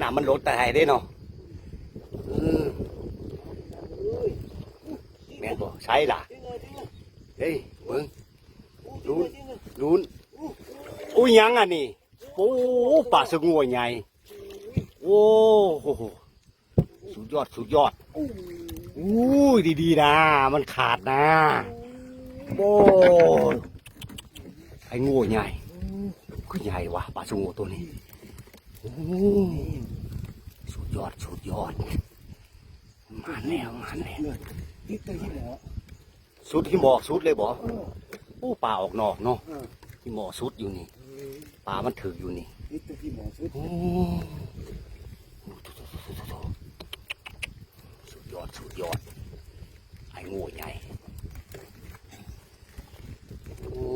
น้ำมันลดแต่ไหนได้เนาะแม่นบ่ใช่ล่ะเฮ้ยมึงลุ้นอุ้ยยังอ่ะนี่โอ้ปลาสงวนใหญ่โอ้โหสุดยอดอู้ยดีๆนะมันขาดนะโอ้ไอ้งูใหญ่ก็ใหญ่ว่ะปลาสงวนตัวนี้โอ้สุดยอดมาแล้วสุดที่หมอกสุดเลยบ่โอ้ปลาออกนอกเนาะที่หมอสุดอยู่นี่ปลามันถืออยู่นี่โอ้สุดยอดไอ้งูใหญ่โอ้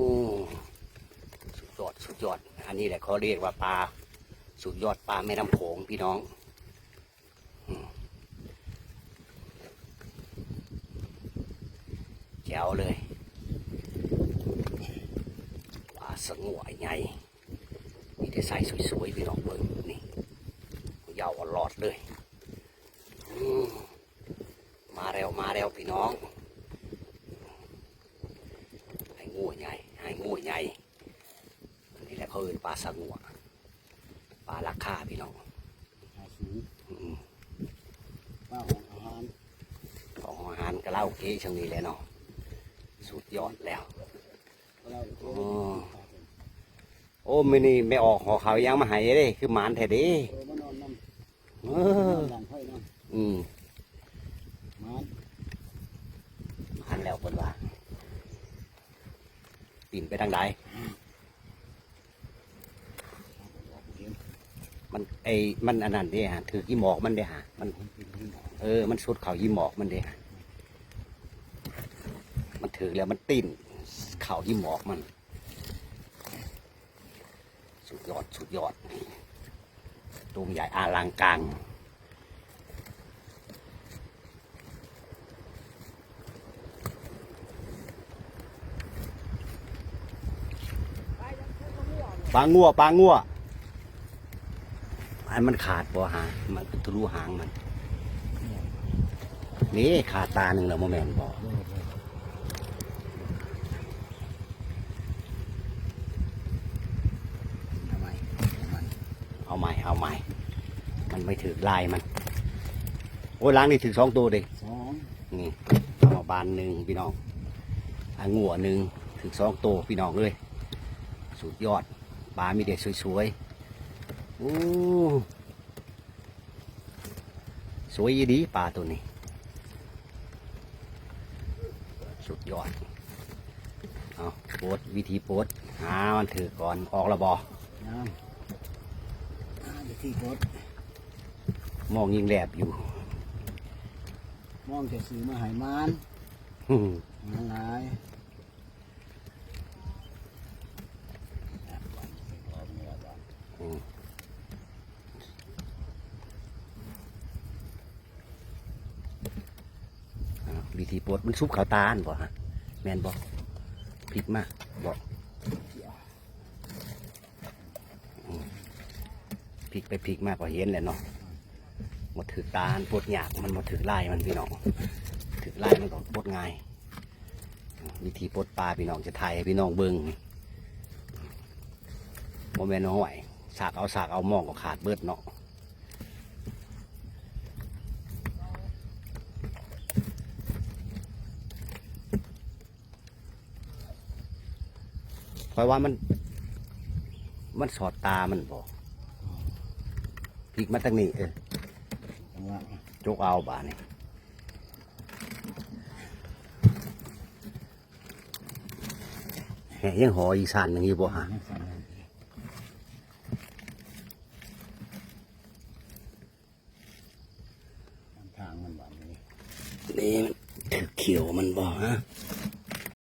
สุดยอดอันนี้แหละเขาเรียกว่าปลาสุดยอดปลาแม่น้ำโขงพี่น้องแจ๋วเลยปลาสงวนใหญ่มีแต่ใส่สวยๆพี่น้องเบิ่งนี่ยาวหลอดเลยมาแล้วพี่น้องให้งูใหญ่นี่แหละเขาเรียกปลาสงวนปลาราคาพี่น้องของอาหารก็เล่าเก๋ช่างนี้เลยเนาะสุดยอดแล้วโอ้ไม่นี่ไม่ออกหอเขายังมาหายเลยคือหมานแท้ดิหันแล้วคนว่าปิ่นไปทางใดมันอันนั้นเด้ฮะถือยี่หมอกมันเด้ฮะมันมันสุดเขายี่หมอกมันเด้ฮะมันถือแล้วมันติ่นเขายี่หมอกมันสุดยอดตัวใหญ่อลังการปลางัวอันมันขาดบ่หางมันทะลุหางมันนี่ขาดตาหนึ่งแล้วโมแมนบ่เอาใหม่มันไม่ถือลายมันโอ้ล้างนี่ถือ2 ตัวเด็กนี่เอามาบานหนึ่งพี่น้องงัวหนึ่งถือ2 ตัวพี่น้องเลยสุดยอดปลามีเด็ดสวยๆโอ้สวยดีปลาตัวนี้สุดยอดเอาโพสวิธีโพสมันถือก่อนออกระบอวิธีโพสมองยิงแหลบอยู่มองจะซื้อมาหายมันหลายวิธีโพสมันซุปขาวตาลบ่ฮะแมนบ่พริกมากบ่พริกไปพริกมากกว่าเห็นแหละเนาะหมดถือตาลโพดหยาบมันหมดถือไล่มันพี่น้องถือไล่มันก็โพดง่ายวิธีโพดปลาพี่น้องจะไทยพี่น้องเบิ้งโมเมนต์ห้อยสากเอามองก็ขาดเบิดเนาะเพราะว่ามันสอดตามันบอกพลิกมาตั้งนี้จกเอาบ่านี่ยังหออีสานอย่างนี้บ่ฮะทางมันแบบนี้นี่มันถือเขียวมันบ่ฮะ